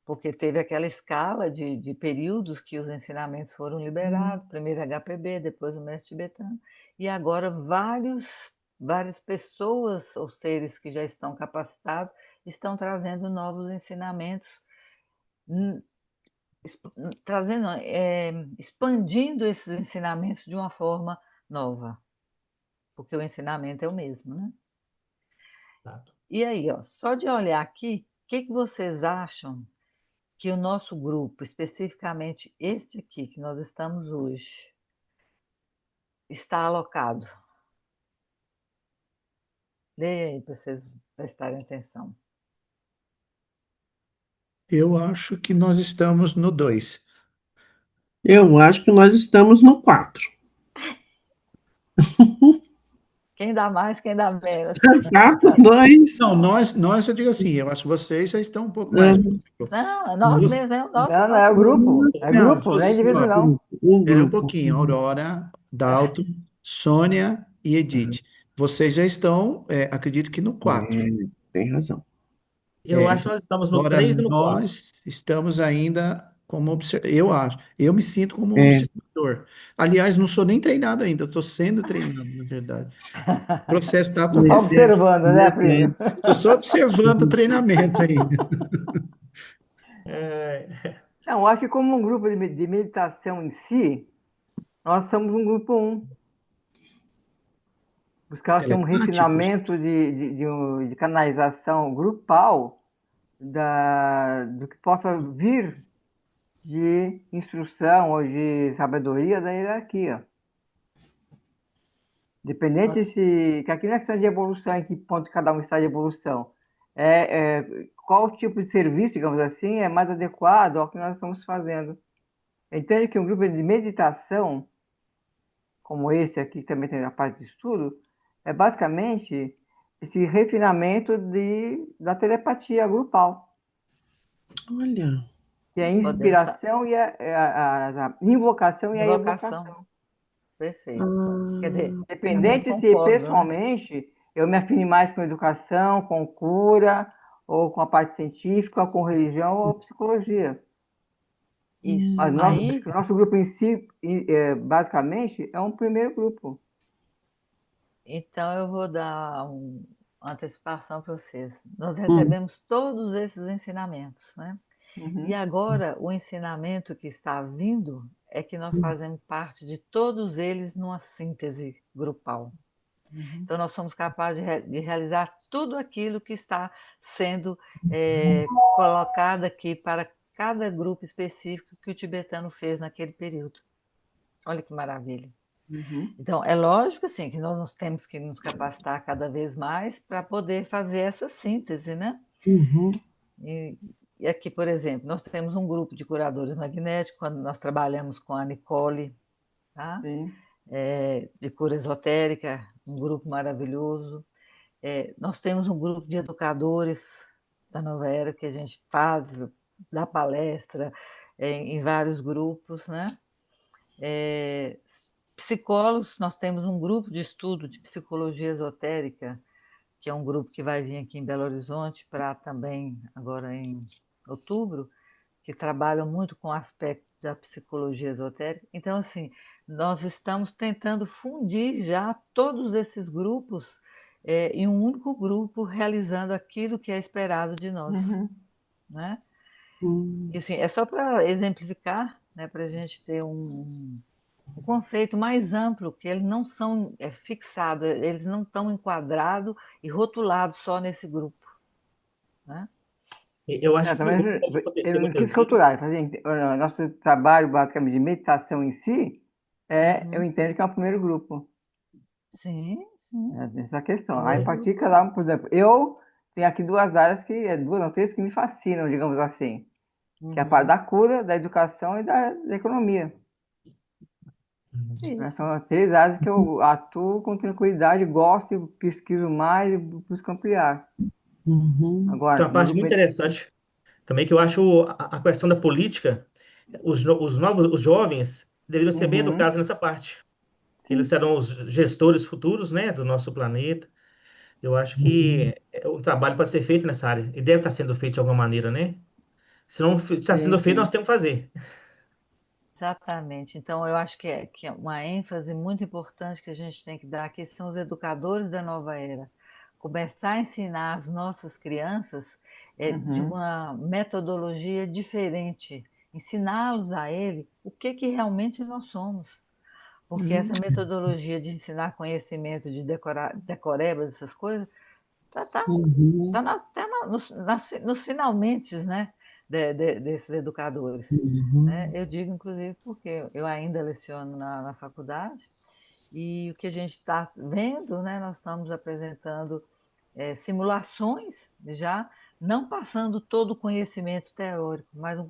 Porque teve aquela escala de períodos que os ensinamentos foram liberados, primeiro HPB, depois o mestre tibetano, e agora várias pessoas ou seres que já estão capacitados estão trazendo novos ensinamentos, hum, trazendo, expandindo esses ensinamentos de uma forma nova, porque o ensinamento é o mesmo, né? Exato. E aí, ó, só de olhar aqui, o que vocês acham que o nosso grupo, especificamente este aqui que nós estamos hoje, está alocado? Leia aí para vocês prestarem atenção. Eu acho que nós estamos no 2. Eu acho que nós estamos no 4. Quem dá mais, quem dá menos? 4, 2. Não, nós, eu digo assim, eu acho que vocês já estão um pouco mais. Não, é nós Nós- mesmo, é o Não, não, é o nosso grupo. grupo. É Não, grupo, não é indivíduo, ó, não. O espera um grupo. pouquinho, Aurora, Dalton, Sônia e Edith. Vocês já estão, acredito que no 4. Tem razão. Eu acho que nós estamos no Agora 3 e no 4. nós estamos ainda como observador. Eu acho. Eu me sinto como um É, observador. Aliás, não sou nem treinado ainda, eu estou sendo treinado, na verdade. O processo está Só acontecendo. observando, né, Plínio? Estou só observando o treinamento ainda. Não, eu acho que como um grupo de meditação em si, nós somos um grupo 1. Buscar assim, um Telepáticos? refinamento de canalização grupal do que possa vir de instrução ou de sabedoria da hierarquia. Dependente se. Que aqui não é questão de evolução, em que ponto cada um está de evolução. Qual tipo de serviço, digamos assim, é mais adequado ao que nós estamos fazendo. Entende que um grupo de meditação, como esse aqui, que também tem a parte de estudo, é basicamente esse refinamento da telepatia grupal, olha, que é a Podemos inspiração e a invocação e a invocação. evocação. perfeito. Quer dizer, eu Independente se concordo, né? pessoalmente eu me afine mais com educação, com cura, ou com a parte científica, ou com religião ou psicologia. Isso. Mas Aí, o nosso grupo em si, basicamente, é um primeiro grupo. então eu vou dar uma antecipação para vocês. Nós recebemos todos esses ensinamentos, né? Uhum. E agora o ensinamento que está vindo é que nós fazemos parte de todos eles numa síntese grupal. Então, nós somos capazes de realizar tudo aquilo que está sendo colocado aqui para cada grupo específico que o tibetano fez naquele período. Olha que maravilha. Então, é lógico assim, que nós temos que nos capacitar cada vez mais para poder fazer essa síntese, né? E aqui, por exemplo, nós temos um grupo de curadores magnéticos, quando nós trabalhamos com a Nicole, tá? Sim. De cura esotérica, um grupo maravilhoso. Nós temos um grupo de educadores da Nova Era que a gente faz, dá palestra em vários grupos, né? Psicólogos, nós temos um grupo de estudo de psicologia esotérica, que é um grupo que vai vir aqui em Belo Horizonte para também, agora em outubro, que trabalham muito com o aspecto da psicologia esotérica. Então, assim, nós estamos tentando fundir já todos esses grupos em um único grupo, realizando aquilo que é esperado de nós. Né? E, assim, é só para exemplificar, né, para a gente ter um conceito mais amplo, que eles não são fixados, eles não estão enquadrados e rotulados só nesse grupo. Né? Eu acho que Também, o que pode acontecer eu não muitas quis vezes. rotular, o nosso trabalho basicamente de meditação em si, eu entendo que é o primeiro grupo. Sim, sim. Essa questão. Aí, a partir de cada um, por exemplo, eu tenho aqui duas áreas duas não, três que me fascinam, digamos assim, que é a parte da cura, da educação e da economia. São as três áreas que eu atuo com tranquilidade, gosto, pesquiso mais e busco ampliar. Tem Agora, uma parte muito interessante também que eu acho a questão da política, os jovens deveriam ser bem educados nessa parte. Eles serão os gestores futuros, né, do nosso planeta. Eu acho que o trabalho pode ser feito nessa área. E deve estar sendo feito de alguma maneira, né? Se não está sendo feito, nós temos que fazer. Exatamente. Então, eu acho que é uma ênfase muito importante que a gente tem que dar aqui são os educadores da nova era. Começar a ensinar as nossas crianças de uma metodologia diferente, ensiná-los a ele o que realmente nós somos. Porque essa metodologia de ensinar conhecimento, de decorebas, essas coisas, está nos finalmente, né, desses educadores. Né? Eu digo, inclusive, porque eu ainda leciono na faculdade e o que a gente está vendo, né, nós estamos apresentando simulações já, não passando todo o conhecimento teórico, mas um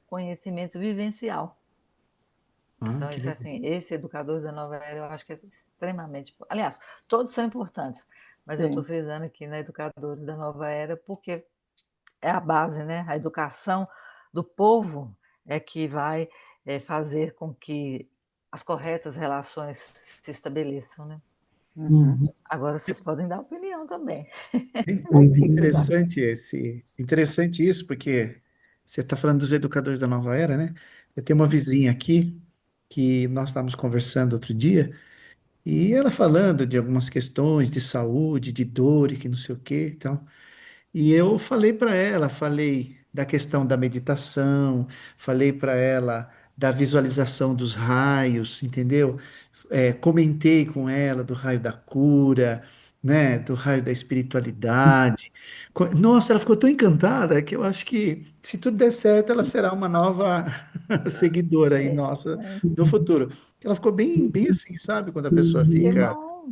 conhecimento vivencial. Então, isso, assim, esse educador da nova era, eu acho que é extremamente... Aliás, todos são importantes, mas eu estou frisando aqui na Educadores da Nova Era porque é a base, né? A educação do povo é que vai fazer com que as corretas relações se estabeleçam, né? Agora vocês podem dar opinião também. Interessante isso, porque você está falando dos educadores da nova era, né? Eu tenho uma vizinha aqui que nós estávamos conversando outro dia, e ela falando de algumas questões de saúde, de dor e que não sei o quê, então. E eu falei para ela, falei da questão da meditação, falei para ela da visualização dos raios, entendeu? Comentei com ela do raio da cura, né? Do raio da espiritualidade. Nossa, ela ficou tão encantada que eu acho que, se tudo der certo, ela será uma nova seguidora aí nossa no futuro. Ela ficou bem assim, sabe? Quando a pessoa Que fica. bom!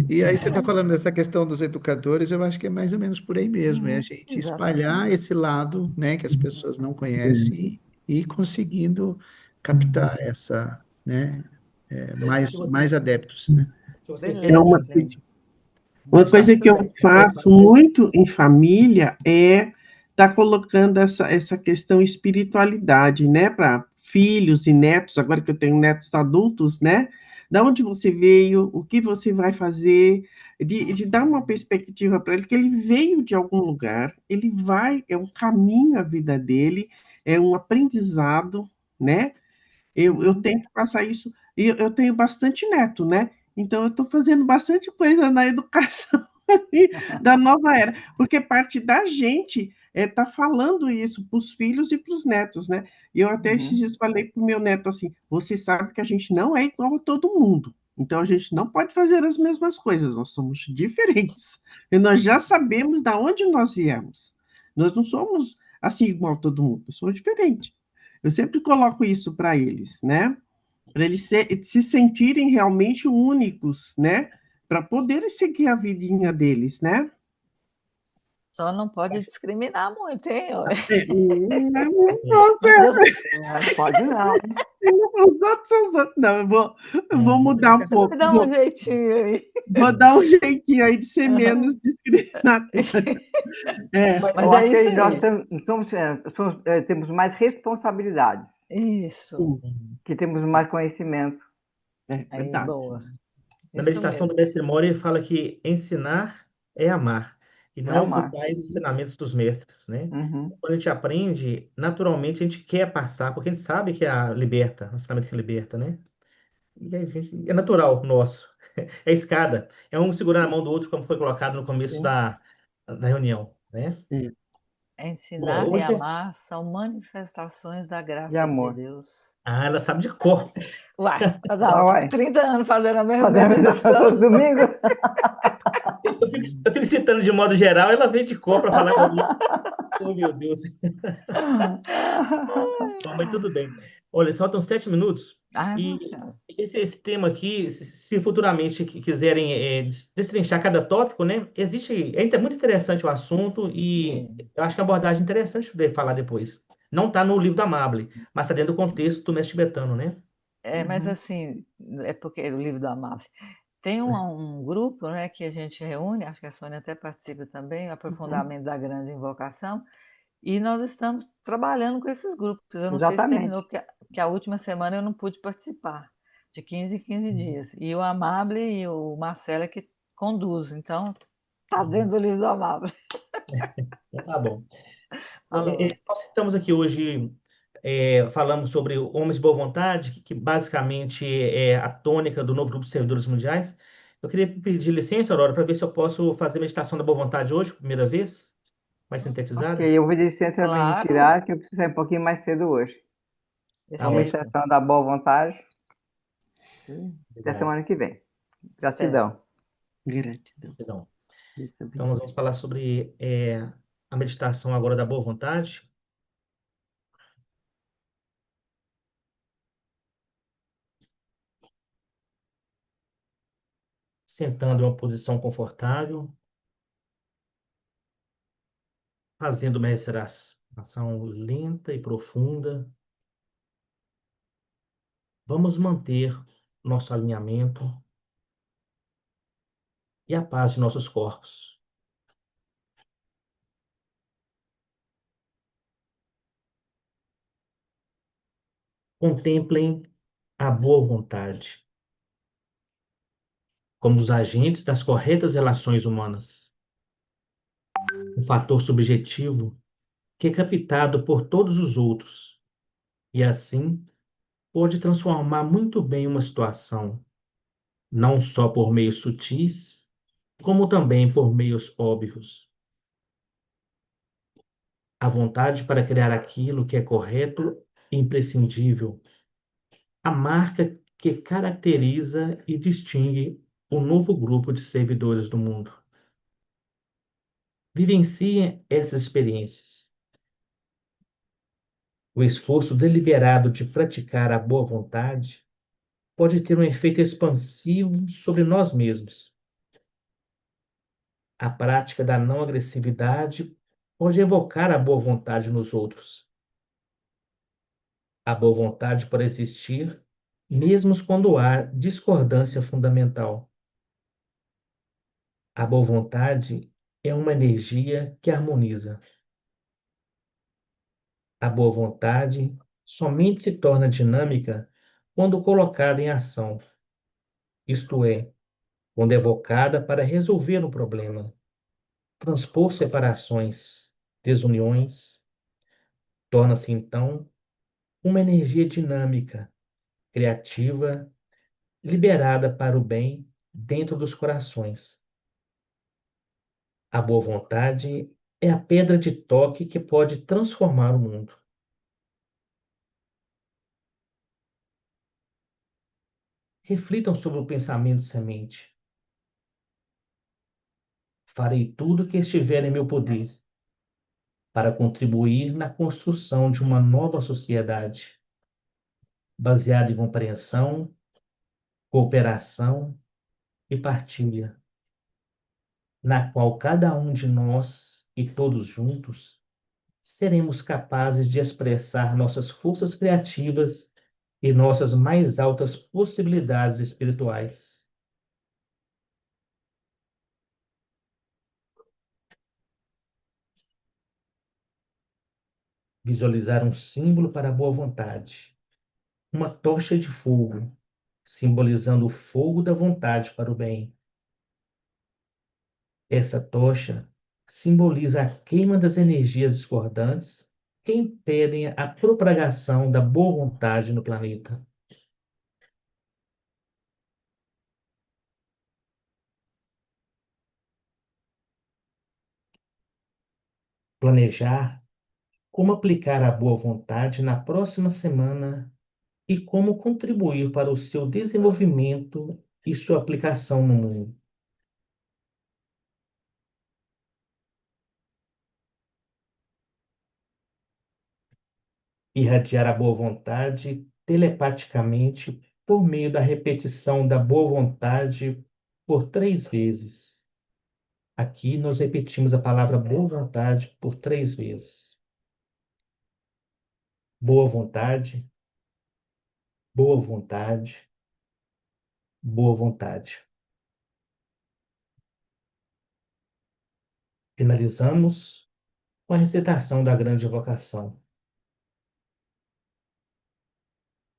E aí você está falando dessa questão dos educadores, eu acho que é mais ou menos por aí mesmo, é a gente espalhar Exatamente. esse lado, né, que as pessoas não conhecem e ir conseguindo captar essa, né, mais adeptos, né? Que você fez É Beleza, uma, Cleide. uma coisa Muito que eu bem. faço muito em família é estar colocando essa questão espiritualidade, né, para filhos e netos, agora que eu tenho netos adultos, né? Da onde você veio, o que você vai fazer, de dar uma perspectiva para ele, que ele veio de algum lugar, ele vai, é um caminho a vida dele, é um aprendizado, né? Eu Uhum. tenho que passar isso, e eu tenho bastante neto, né? Então, eu estou fazendo bastante coisa na educação ali da nova era, porque parte da gente está falando isso para os filhos e para os netos, né? E eu até esses Uhum. dias falei para o meu neto assim: você sabe que a gente não é igual a todo mundo, então a gente não pode fazer as mesmas coisas, nós somos diferentes, e nós já sabemos de onde nós viemos. Nós não somos assim igual a todo mundo, nós somos diferentes. Eu sempre coloco isso para eles, né? Para eles se sentirem realmente únicos, né? Para poderem seguir a vidinha deles, né? Só não pode discriminar muito, hein? Não, Deus, Pode não. os outros são os outros. Não, eu vou mudar um pouco. dá um jeitinho aí. Vou dar um jeitinho aí de ser menos discriminatório. É, Mas Eu é acho que isso nós aí. temos mais responsabilidades, Isso. sim, que temos mais conhecimento. é Aí, verdade. boa. Na Isso meditação do mesmo. mestre Mori, ele fala que ensinar é amar, e É não amar. ocultar os ensinamentos dos mestres, né? Uhum. Quando a gente aprende, naturalmente a gente quer passar, porque a gente sabe que é a liberta, o ensinamento que liberta, né? E a gente, é natural nosso. É escada. É um segurando a mão do outro, como foi colocado no começo Sim. da reunião, né? É. Bom, Ensinar e hoje é... amar são manifestações da De graça de amor. Deus. Ah, ela sabe de cor. Uai, Ah, Adalto, uai. 30 anos fazendo a mesma Fazer a meditação meditação. todos os domingos? Eu fico citando de modo geral, ela vem de cor para falar comigo. Oh, meu Deus. Bom, mas tudo bem. Olha, só faltam 7 minutos. Ai, E nossa senhora. esse tema aqui, se futuramente quiserem destrinchar cada tópico, né? Existe. É muito interessante o assunto e eu acho que a abordagem é interessante de falar depois. Não está no livro da Amable, mas está dentro do contexto do mestre tibetano, né? Mas Uhum. assim, é porque o livro do Amado. Tem um grupo, né, que a gente reúne, acho que a Sônia até participa também, o Uhum. Aprofundamento da Grande Invocação, e nós estamos trabalhando com esses grupos. Eu não sei se terminou, Exatamente. porque a última semana eu não pude participar, de 15 em 15 dias. E o Amable e o Marcelo é que conduzem, então está dentro do livro do Amable. Então, tá bom. Bom, Falou. nós estamos aqui hoje falamos sobre homens de boa vontade, que basicamente é a tônica do novo grupo de servidores mundiais. Eu queria pedir licença, Aurora, para ver se eu posso fazer meditação da boa vontade hoje, primeira vez, mais Ok, sintetizada. eu vou de licença para me Claro, retirar, que eu preciso sair um pouquinho mais cedo hoje. Tá Uma ótimo. excelente. meditação da boa vontade. Até Obrigado. semana que vem. Até. Gratidão. Gratidão. Então, Deus te então, nós vamos abençoe. falar sobre a meditação agora da boa vontade, sentando em uma posição confortável, fazendo uma respiração lenta e profunda. Vamos manter nosso alinhamento e a paz de nossos corpos. Contemplem a boa vontade como os agentes das corretas relações humanas, um fator subjetivo que é captado por todos os outros e, assim, pode transformar muito bem uma situação, não só por meios sutis, como também por meios óbvios. A vontade para criar aquilo que é correto e imprescindível, a marca que caracteriza e distingue o novo grupo de servidores do mundo. Vivenciem essas experiências. O esforço deliberado de praticar a boa vontade pode ter um efeito expansivo sobre nós mesmos. A prática da não agressividade pode evocar a boa vontade nos outros. A boa vontade pode existir mesmo quando há discordância fundamental. A boa vontade é uma energia que harmoniza. A boa vontade somente se torna dinâmica quando colocada em ação, isto é, quando evocada para resolver um problema, transpor separações, desuniões, torna-se então uma energia dinâmica, criativa, liberada para o bem dentro dos corações. A boa vontade é a pedra de toque que pode transformar o mundo. Reflitam sobre o pensamento semente. Farei tudo o que estiver em meu poder para contribuir na construção de uma nova sociedade, baseada em compreensão, cooperação e partilha, na qual cada um de nós e todos juntos seremos capazes de expressar nossas forças criativas e nossas mais altas possibilidades espirituais. Visualizar um símbolo para a boa vontade, uma tocha de fogo, simbolizando o fogo da vontade para o bem. Essa tocha simboliza a queima das energias discordantes que impedem a propagação da boa vontade no planeta. Planejar como aplicar a boa vontade na próxima semana e como contribuir para o seu desenvolvimento e sua aplicação no mundo. Irradiar a boa vontade telepaticamente por meio da repetição da boa vontade por 3 vezes. Aqui nós repetimos a palavra boa vontade por 3 vezes. Boa vontade, boa vontade, boa vontade. Finalizamos com a recitação da grande invocação.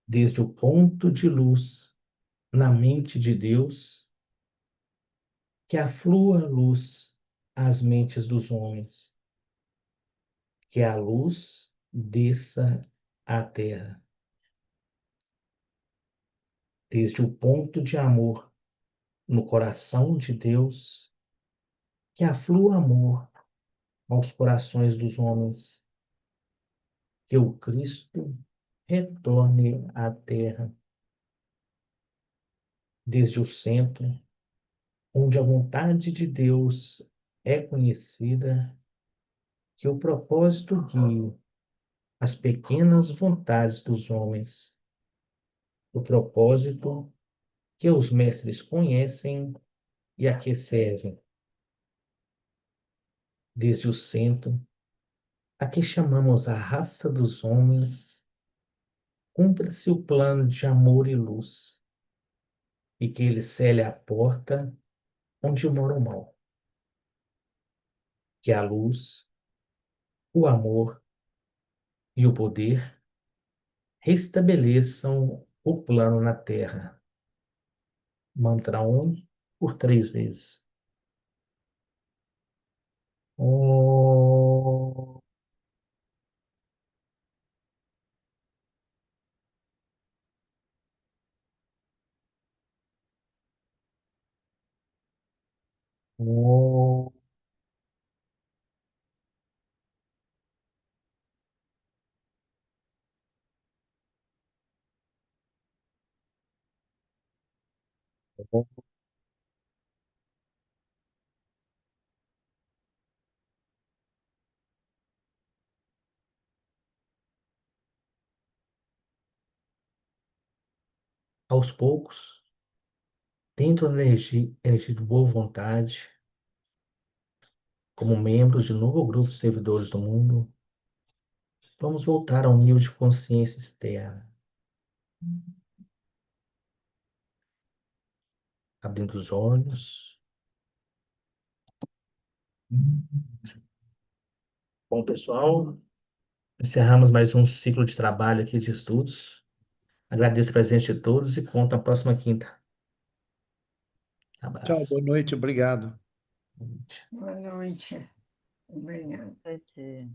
Desde o ponto de luz na mente de Deus, que aflua a luz às mentes dos homens, que a luz desça à terra. Desde o ponto de amor no coração de Deus, que aflua amor aos corações dos homens, que o Cristo retorne à terra. Desde o centro, onde a vontade de Deus é conhecida, que o propósito guie as pequenas vontades dos homens, o propósito que os mestres conhecem e a que servem. Desde o centro, a que chamamos a raça dos homens, cumpra-se o plano de amor e luz, e que ele cele a porta onde mora o mal. Que a luz, o amor e o poder restabeleçam o plano na Terra. Mantra 1 por 3 vezes. Om. Om. Aos poucos, dentro da energia de boa vontade, como membros de novo grupo de servidores do mundo, vamos voltar ao nível de consciência externa, abrindo os olhos. Bom, pessoal, Encerramos mais um ciclo de trabalho aqui de estudos. Agradeço a presença de todos e conto na próxima quinta. Tchau, Abraço. boa noite, obrigado. Boa noite. Obrigada. Gente,